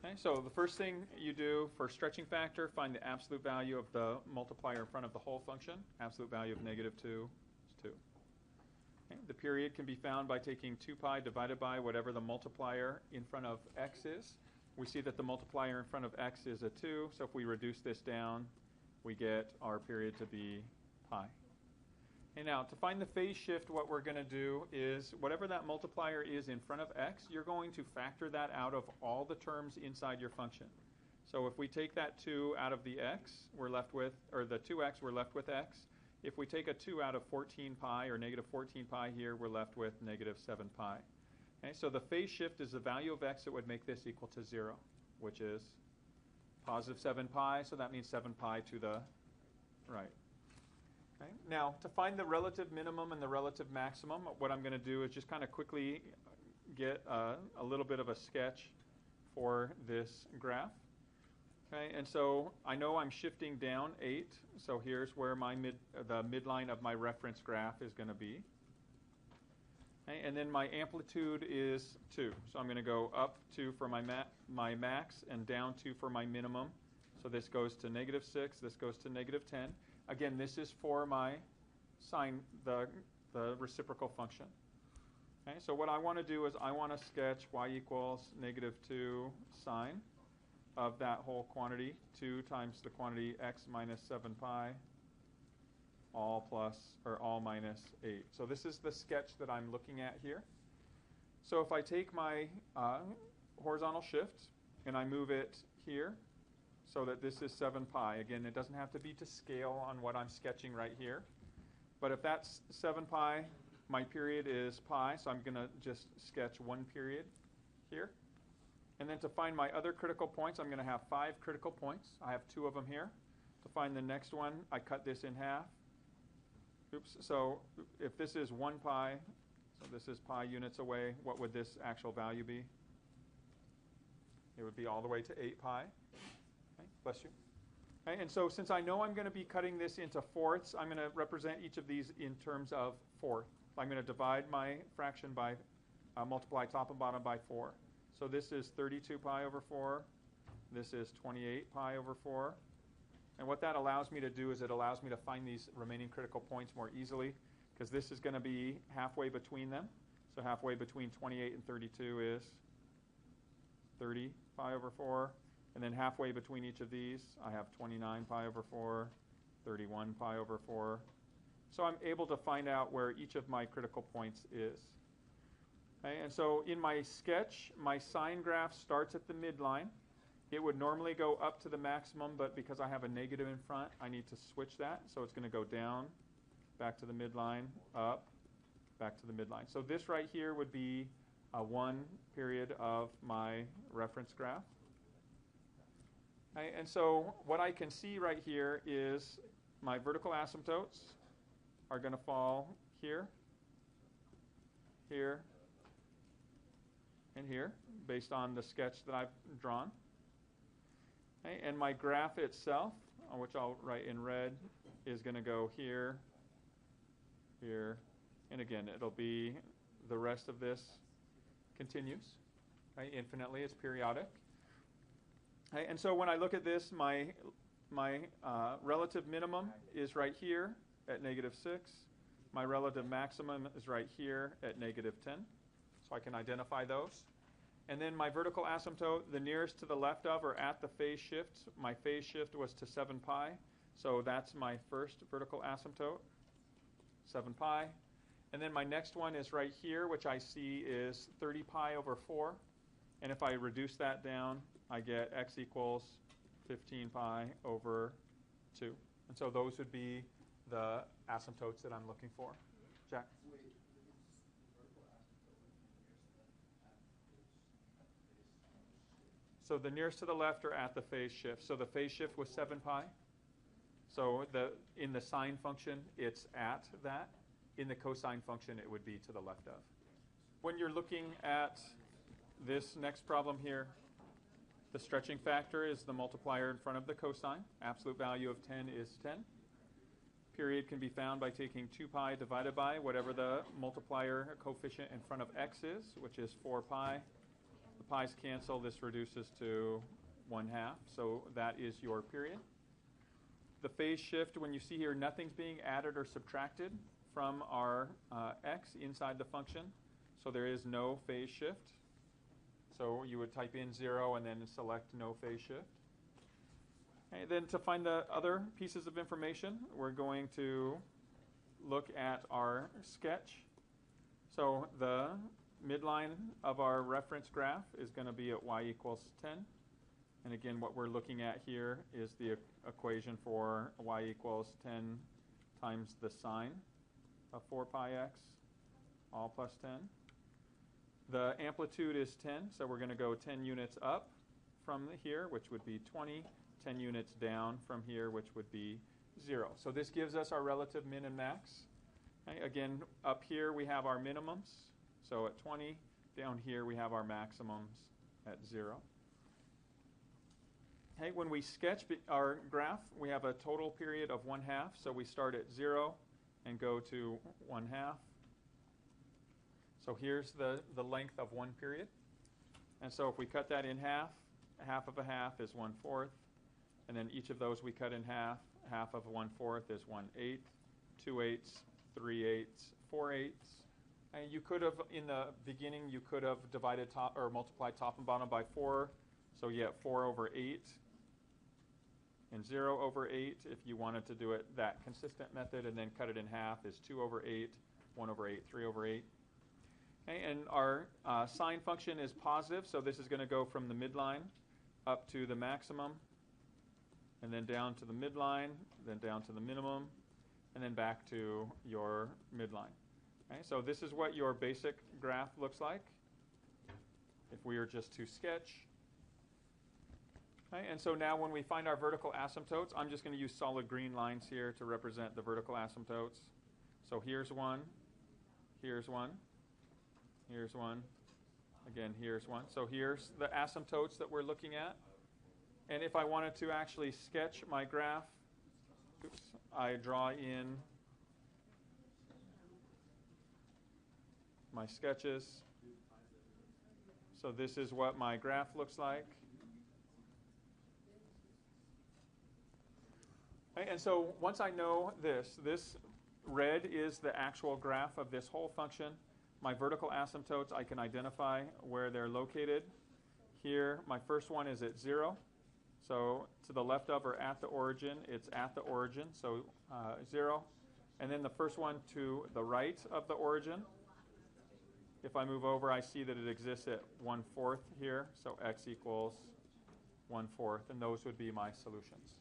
Okay, so the first thing you do for stretching factor, find the absolute value of the multiplier in front of the whole function. Absolute value of negative 2 is 2. Okay, the period can be found by taking 2 pi divided by whatever the multiplier in front of x is. We see that the multiplier in front of x is a 2, so if we reduce this down, we get our period to be pi. And now, to find the phase shift, what we're going to do is, whatever that multiplier is in front of x, you're going to factor that out of all the terms inside your function. So if we take that 2 out of the x, we're left with, or the 2x, we're left with x. If we take a 2 out of 14 pi, or negative 14 pi here, we're left with negative 7 pi. Okay, so the phase shift is the value of x that would make this equal to 0, which is positive 7 pi, so that means 7 pi to the right. Okay. Now, to find the relative minimum and the relative maximum, what I'm going to do is just kind of quickly get a little bit of a sketch for this graph. Okay, and so I know I'm shifting down 8, so here's where the midline of my reference graph is going to be. Okay, and then my amplitude is 2, so I'm going to go up 2 for my max and down 2 for my minimum. So this goes to negative 6, this goes to negative 10. Again, this is for my sine, the reciprocal function. Okay, so what I want to do is I want to sketch y equals negative 2 sine of that whole quantity, 2 times the quantity x minus 7 pi, all minus 8. So this is the sketch that I'm looking at here. So if I take my horizontal shift and I move it here, so that this is 7 pi. Again, it doesn't have to be to scale on what I'm sketching right here. But if that's 7 pi, my period is pi, so I'm going to just sketch one period here. And then to find my other critical points, I'm going to have 5 critical points. I have 2 of them here. To find the next one, I cut this in half. Oops, so if this is 1 pi, so this is pi units away, what would this actual value be? It would be all the way to 8 pi. Okay, bless you. Okay, and so since I know I'm going to be cutting this into fourths, I'm going to represent each of these in terms of fourth. I'm going to divide my fraction by, multiply top and bottom by 4. So this is 32 pi over 4. This is 28 pi over 4. And what that allows me to do is it allows me to find these remaining critical points more easily, because this is going to be halfway between them. So halfway between 28 and 32 is 30 pi over 4. And then halfway between each of these, I have 29 pi over 4, 31 pi over 4. So I'm able to find out where each of my critical points is. Okay, and so in my sketch, my sine graph starts at the midline. It would normally go up to the maximum, but because I have a negative in front, I need to switch that. So it's going to go down, back to the midline, up, back to the midline. So this right here would be one period of my reference graph. Okay, and so what I can see right here is my vertical asymptotes are going to fall here, here, and here, based on the sketch that I've drawn. Okay, and my graph itself, which I'll write in red, is going to go here, here, and again, it'll be the rest of this continues. Okay, infinitely, it's periodic. Okay, and so when I look at this, my relative minimum is right here at negative 6. My relative maximum is right here at negative 10. So I can identify those. And then my vertical asymptote, the nearest to the left of or at the phase shift, my phase shift was to 7 pi. So that's my first vertical asymptote, 7 pi. And then my next one is right here, which I see is 30 pi over 4. And if I reduce that down, I get x equals 15 pi over 2. And so those would be the asymptotes that I'm looking for. Jack? Wait, is vertical asymptote nearest at the phase shift? So the nearest to the left are at the phase shift. So the phase shift was 7 pi. So in the sine function, it's at that. In the cosine function, it would be to the left of. When you're looking at this next problem here, the stretching factor is the multiplier in front of the cosine. Absolute value of 10 is 10. Period can be found by taking 2 pi divided by whatever the multiplier coefficient in front of x is, which is 4 pi. The pi's cancel. This reduces to 1/2. So that is your period. The phase shift, when you see here, nothing's being added or subtracted from our x inside the function. So there is no phase shift. So you would type in 0 and then select no phase shift. Okay, then to find the other pieces of information, we're going to look at our sketch. So the midline of our reference graph is going to be at y equals 10. And again, what we're looking at here is the equation for y equals 10 times the sine of 4 pi x, all plus 10. The amplitude is 10, so we're going to go 10 units up from here, which would be 20, 10 units down from here, which would be 0. So this gives us our relative min and max. Okay, again, up here we have our minimums, so at 20. Down here we have our maximums at 0. Okay, when we sketch our graph, we have a total period of 1/2, so we start at 0 and go to 1/2. So here's the length of one period. And so if we cut that in half, 1/2 of a half is 1/4. And then each of those we cut in half. 1/2 of 1/4 is 1/8, 2/8, 3/8, 4/8. And you could have, in the beginning, you could have divided top or multiplied top and bottom by 4. So you get 4/8 and 0/8 if you wanted to do it that consistent method, and then cut it in half is 2/8, 1/8, 3/8. Okay, and our sine function is positive, so this is going to go from the midline up to the maximum, and then down to the midline, then down to the minimum, and then back to your midline. Okay, so this is what your basic graph looks like if we were just to sketch. Okay, and so now when we find our vertical asymptotes, I'm just going to use solid green lines here to represent the vertical asymptotes. So here's one, here's one, here's one, again, here's one. So here's the asymptotes that we're looking at. And if I wanted to actually sketch my graph, I draw in my sketches. So this is what my graph looks like. Okay, and so once I know this red is the actual graph of this whole function. My vertical asymptotes, I can identify where they're located. Here, my first one is at 0. So to the left of or at the origin, it's at the origin, so 0. And then the first one to the right of the origin, if I move over, I see that it exists at 1/4 here, so x equals 1/4, and those would be my solutions.